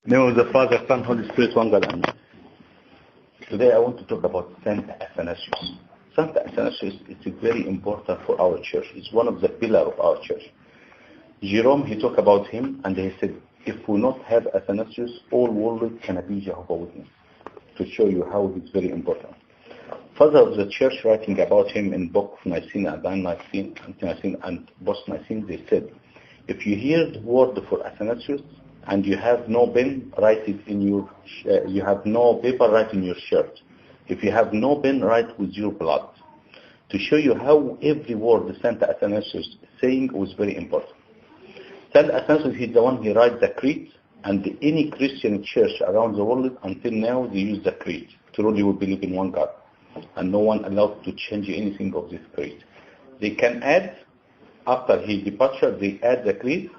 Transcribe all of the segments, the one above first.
Name of the Father, Son, Holy Spirit, one God. Amen. Today I want to talk about Saint Athanasius. Saint Athanasius is very important for our church. It's one of the pillars of our church. Jerome, he talked about him and he said, if we not have Athanasius, all world cannot be Jehovah's Witness. To show you how he's very important. Father of the church writing about him in book of Nicene and Nicene and post-Nicene, they said, if you hear the word for Athanasius and you have no pen, write it in your, you have no paper, write in your shirt. If you have no pen, write with your blood. To show you how every word the Saint Athanasius is saying was very important. Saint Athanasius is the one who writes the creed, and any Christian church around the world until now they use the creed. Truly we believe in one God, and no one allowed to change anything of this creed. They can add, after his departure, they add the creed,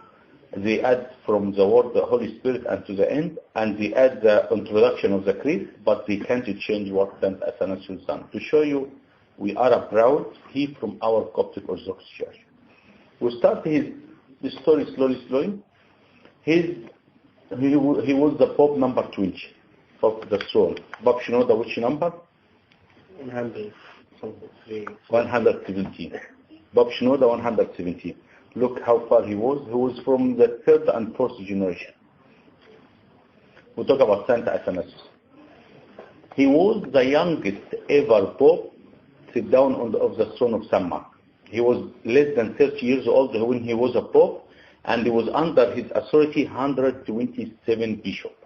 they add from the word the Holy Spirit and to the end, and they add the introduction of the creed, but they can't change what Saint Athanasius done. To show you, we are proud, he from our Coptic Orthodox Church. We start his story slowly. He was the Pope number 20 of the throne. Bob, you know which number? 117. Bob Shinoda 117. Look how far he was. He was from the third and fourth generation. We talk about Saint Athanasius. He was the youngest ever Pope sit down on the throne of St. Mark. He was less than 30 years old when he was a Pope, and he was under his authority 127 bishops.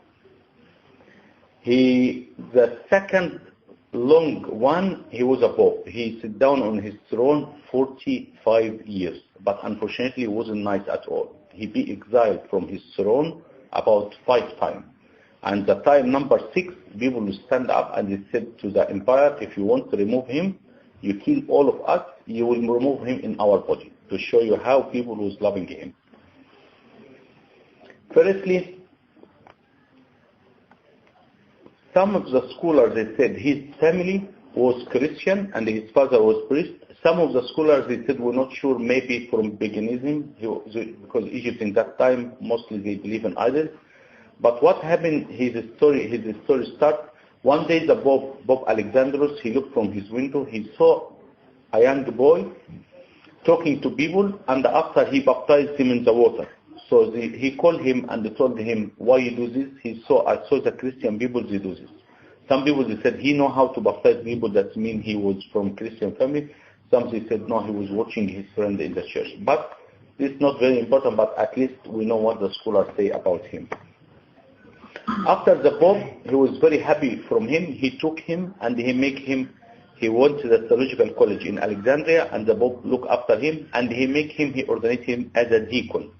The second long one, he was a Pope. He sat down on his throne 45 years, but unfortunately it wasn't nice at all. He be exiled from his throne about 5 times. And the time number 6, people will stand up and they said to the empire, if you want to remove him, you kill all of us, you will remove him in our body, to show you how people was loving him. Firstly, some of the scholars, they said his family was Christian and his father was priest. Some of the scholars, they said, we're not sure, maybe from paganism, because Egypt in that time, mostly they believe in idols. But what happened, his story starts. One day the Pope Alexandros, he looked from his window, he saw a young boy talking to people, and after he baptized him in the water. So he called him and told him, why you do this? I saw the Christian people, they do this. Some people, they said, he know how to baptize people, that means he was from Christian family. Some they said, no, he was watching his friend in the church. But this is not very important, but at least we know what the scholars say about him. After the Pope, he was very happy from him. He took him and he went to the theological college in Alexandria, and the Pope looked after him and he ordained him as a deacon.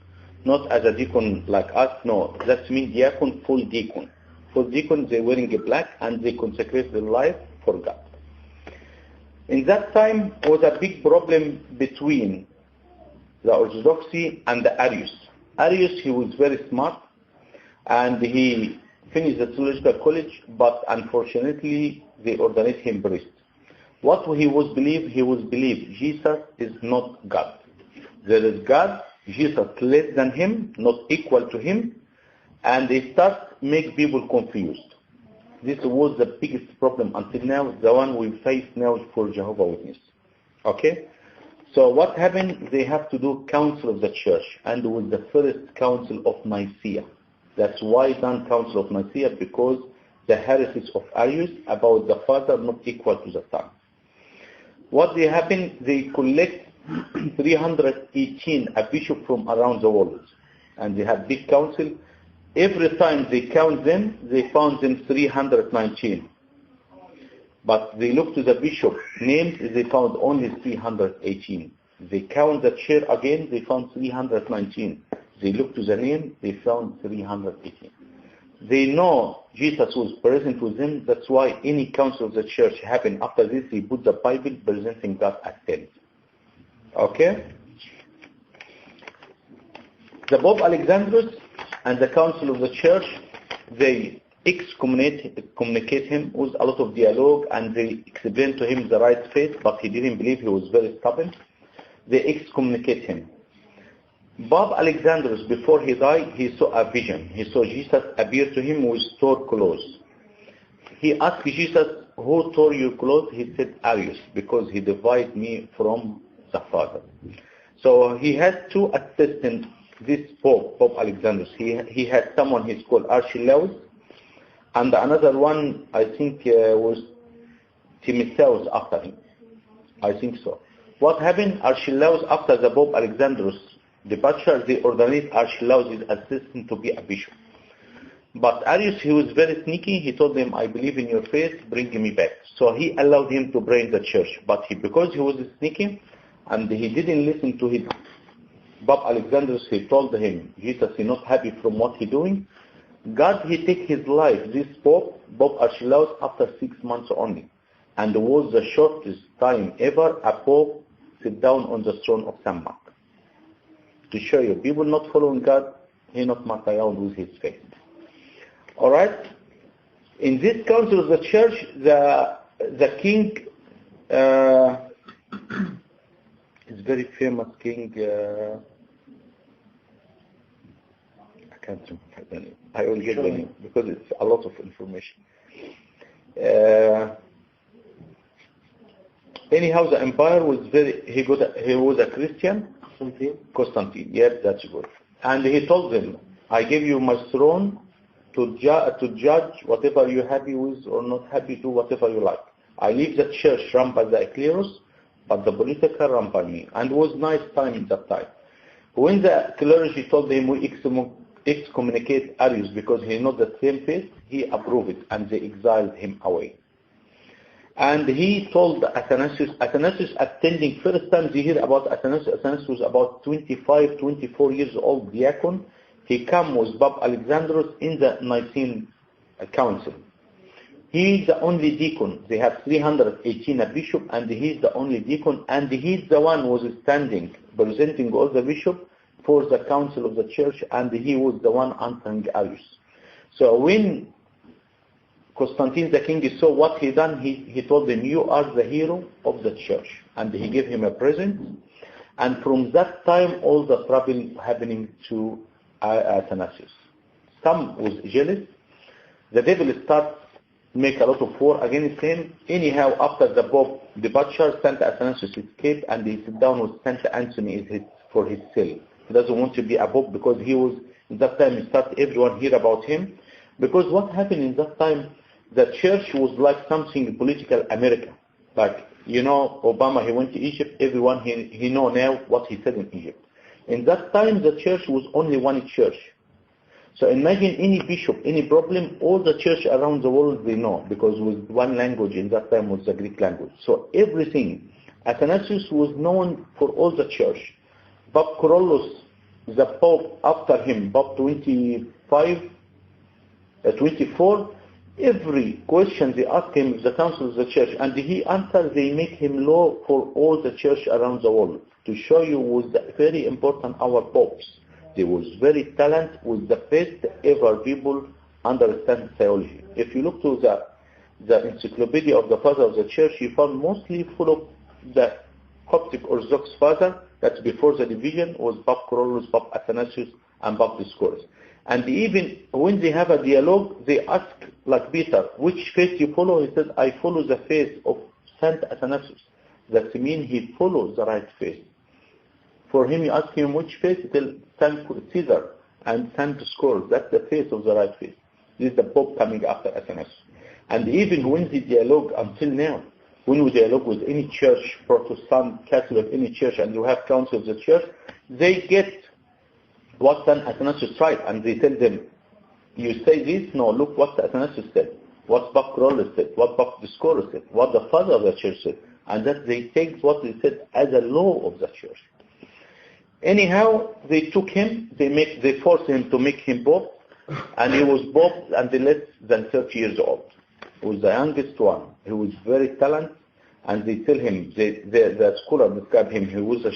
Not as a deacon like us, no. That means diacon, full deacon. Full deacon, they wearing black and they consecrate their life for God. In that time was a big problem between the Orthodoxy and the Arius. Arius, he was very smart and he finished the theological college, but unfortunately they ordained him priest. What he was believe Jesus is not God. There is God, Jesus less than him, not equal to him, and they start make people confused. This was the biggest problem until now, the one we face now for Jehovah's Witness. Okay? So what happened? They have to do council of the church, and it was the first council of Nicaea. That's why done council of Nicaea, because the heresies of Arius about the Father not equal to the Son. What they happen? They collect 318 bishops from around the world, and they have big council. Every time they count them, they found them 319. But they look to the bishop names, they found only 318. They count the chair again, they found 319. They look to the name, they found 318. They know Jesus was present with them. That's why any council of the church happened after this, they put the Bible presenting God as 10. Okay? The Pope Alexandros and the council of the church, they excommunicate him with a lot of dialogue, and they explain to him the right faith, but he didn't believe, he was very stubborn. They excommunicate him. Bob Alexandros, before he died, he saw a vision. He saw Jesus appear to him with torn clothes. He asked Jesus, who tore your clothes? He said, Arius, because he divided me from the Father. So he had two assistants, this Pope, Pope Alexandros. He had someone he's called Archelaus, and another one, I think, was Timotheus after him. I think so. What happened? Archelaus, after the Pope Alexandros departure, they ordained Archelaus' assistant to be a bishop. But Arius, he was very sneaky. He told them, I believe in your faith, bring me back. So he allowed him to pray in the church. But because he was sneaky and he didn't listen to his Pope Alexandros, he told him, Jesus is not happy from what he's doing. God, he take his life, this Pope Archelaus, after 6 months only. And it was the shortest time ever a Pope sit down on the throne of St. Mark. To show you, people not following God, he not muck around with his faith. Alright? In this council of the church, the king is very famous king. I can't remember the name. I will get the name because it's a lot of information. Anyhow, the empire was he was a Christian. Constantine. Yes, that's good. And he told them, I give you my throne to judge whatever you're happy with or not happy, do whatever you like. I leave the church run by the clerus, but the political run by me. And it was nice time at that time. When the clergy told him we excommunicate Arius because he not the same faith, he approved it and they exiled him away. And he told Athanasius attending first time they hear about Athanasius was about 25, 24 years old diacon. He came with Pope Alexandros in the Nicene Council. He is the only deacon. They have 318 bishop and he's the only deacon and he's the one who was standing, presenting all the bishop for the council of the church and he was the one answering Arius. So when Constantine the king saw what he done, he told him, you are the hero of the church. And he gave him a present. And from that time, all the trouble happening to Athanasius. Some was jealous. The devil started make a lot of war against him. Anyhow, after the Pope departure, Saint Athanasius escaped and he sat down with Saint Anthony for his cell. He doesn't want to be a Pope because he was, in that time, he started everyone hear about him. Because what happened in that time, the church was like something political America. Like, you know, Obama, he went to Egypt, everyone, he know now what he said in Egypt. In that time, the church was only one church. So imagine any bishop, any problem, all the church around the world, they know, because with one language in that time was the Greek language. So everything. Athanasius was known for all the church. Pope Kyrillos, the Pope after him, Pope 24, every question they ask him, the council of the church, and he answers, they make him law for all the church around the world. To show you was very important, our popes. They was very talented, was the best ever people understand theology. If you look to the encyclopedia of the father of the church, you found mostly full of the Coptic Orthodox father, that before the division was Pope Kyrillos, Pope Athanasius, and Pope Dioscorus. And even when they have a dialogue, they ask, like Peter, which faith you follow? He says, I follow the faith of Saint Athanasius. That means he follows the right faith. For him, you ask him which faith? He tells Saint Caesar and Saint Dioscorus. That's the faith of the right faith. This is the Pope coming after Athanasius. And even when they dialogue until now, when we dialogue with any church, Protestant, Catholic, any church, and you have council of the church, they get what Saint Athanasius tried, and they tell them, you say this? No, look what Athanasius said, what Pope Kyrillos said, what Pope Dioscorus said, what the father of the church said, and that they take what they said as a law of the church. Anyhow, they took him, they forced him to make him Pope, and he was Pope until less than 30 years old. He was the youngest one. He was very talented, and they tell him, the scholar described him, he was a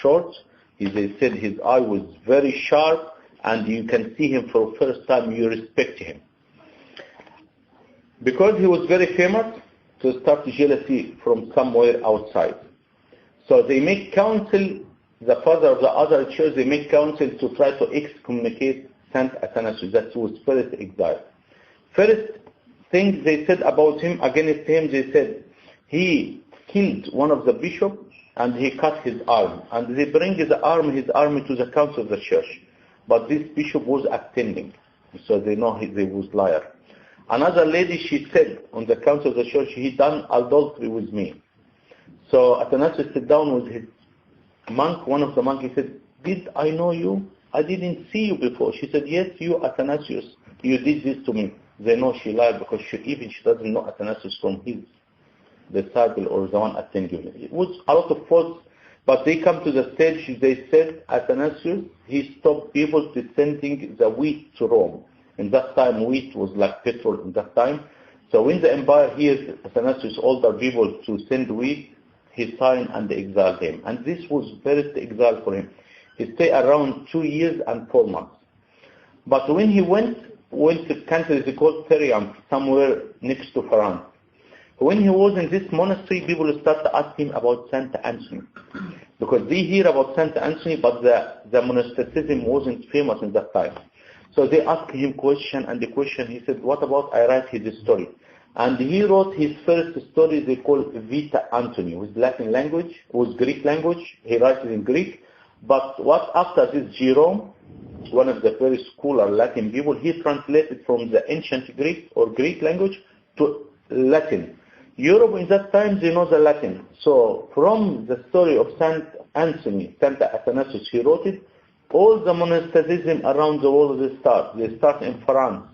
short. They said his eye was very sharp, and you can see him for the first time, you respect him. Because he was very famous, to start jealousy from somewhere outside. So they make council the father of the other church, they made council to try to excommunicate Saint Athanasius. That was first exile. First thing they said about him, against him, they said he killed one of the bishops and he cut his arm. And they bring his arm to the council of the church. But this bishop was attending, so they know he was liar. Another lady, she said on the council of the church, he done adultery with me. So Athanasius sat down with his monk, one of the monks, he said, did I know you? I didn't see you before. She said, yes, you Athanasius, you did this to me. They know she lied because she doesn't know Athanasius from his disciple or the one attending him. It was a lot of faults, but they come to the stage, they said, Athanasius, he stopped people to sending the wheat to Rome. In that time, wheat was like petrol in that time. So when the empire hears Athanasius ordered people to send wheat, he signed and exiled him. And this was first exile for him. He stayed around 2 years and 4 months. But when he went to country called Therium, somewhere next to France. When he was in this monastery, people started asking about Saint Anthony. Because they hear about Saint Anthony, but the monasticism wasn't famous in that time. So they asked him question, and the question he said, what about I write his story? And he wrote his first story they call Vita Anthony, with Latin language, with Greek language. He writes it in Greek. But what after this Jerome, one of the very scholar Latin people, he translated from the ancient Greek or Greek language to Latin. Europe in that time, they know the Latin. So from the story of Saint Anthony, Saint Athanasius, he wrote it. All the monasticism around the world, they start. They start in France.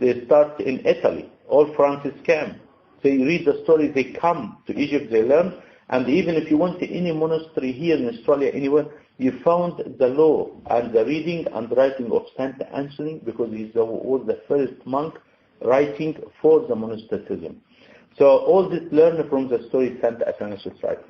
They start in Italy. All Franciscans. They read the story, they come to Egypt, they learn. And even if you went to any monastery here in Australia, anywhere, you found the law and the reading and writing of Saint Anthony, because he was the first monk writing for the monasticism. So all this learned from the story Saint Athanasius writes.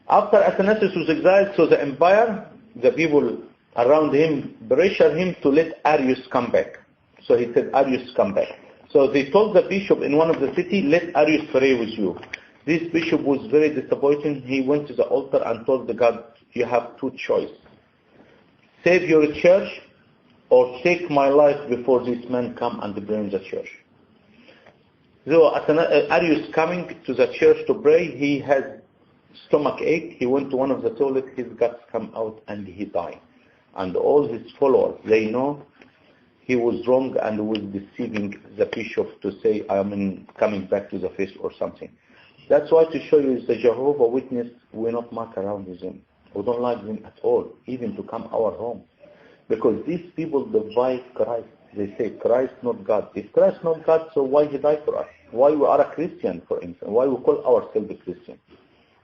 After Athanasius was exiled, so the empire, the people around him pressured him to let Arius come back. So he said, Arius, come back. So they told the bishop in one of the cities, let Arius pray with you. This bishop was very disappointed. He went to the altar and told the God, you have two choices. Save your church or take my life before this man come and burn the church. So Arius coming to the church to pray, he had stomach ache. He went to one of the toilets, his guts come out and he died. And all his followers, they know he was wrong and was deceiving the bishop to say, I am coming back to the faith or something. That's why to show you is the Jehovah Witness, we not muck around with them. We don't like them at all, even to come our home. Because these people divide Christ. They say Christ not God. If Christ not God, so why he died for us? Why we are a Christian, for instance? Why we call ourselves a Christian?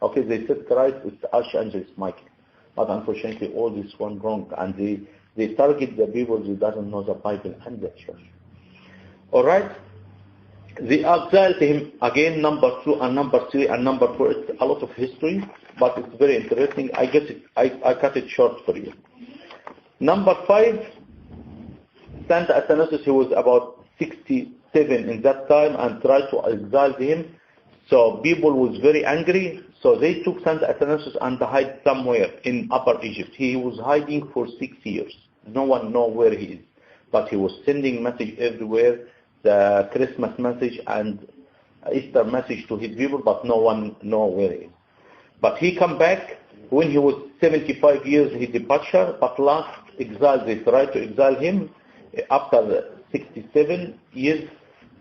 Okay, they said Christ is the Archangel Michael. But unfortunately, all this one wrong. And they target the people who doesn't know the Bible and the church. Alright? They exiled him again, number 2 and number 3 and number 4. It's a lot of history, but it's very interesting. I cut it short for you. Number 5, Saint Athanasius, he was about 67 in that time and tried to exile him. So people was very angry. So they took Saint Athanasius and hid somewhere in Upper Egypt. He was hiding for 6 years. No one know where he is. But he was sending message everywhere, the Christmas message and Easter message to his people, but no one know where he is. But he come back when he was 75 years, he departure, but last exile, they tried to exile him. After 67 years,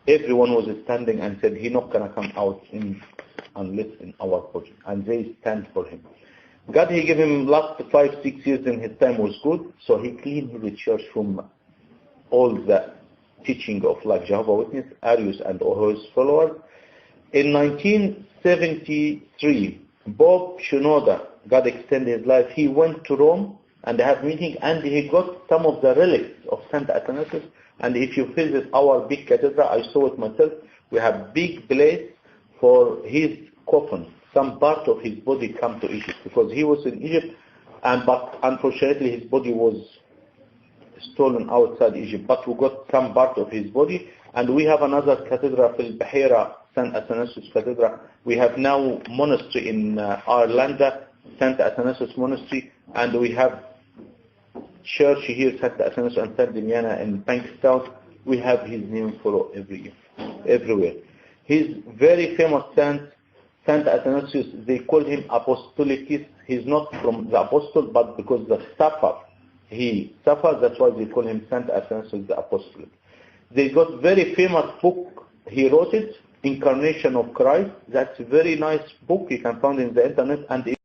everyone was standing and said, he's not going to come out unless in our project. And they stand for him. God, he gave him last 5-6 years in his time was good, so he cleaned his church from all the teaching of like Jehovah Witness, Arius and all his followers. In 1973, Pope Shenouda, God extended his life, he went to Rome and they had meeting and he got some of the relics of Saint Athanasius. And if you visit our big cathedral, I saw it myself, we have big place for his coffin. Some part of his body come to Egypt because he was in Egypt, but unfortunately his body was stolen outside Egypt. But we got some part of his body, and we have another cathedral, Bahira, Saint Athanasius Cathedral. We have now monastery in Ireland St. Athanasius Monastery, and we have church here, St. Athanasius and St. Damiana in Bankstown. We have his name for everywhere. He's very famous saint, St. Athanasius. They call him Apostolicus. He's not from the apostle, but because the he suffered, that's why they call him St. Athanasius the Apostolic. They got very famous book. He wrote it, Incarnation of Christ. That's a very nice book you can find in the internet, and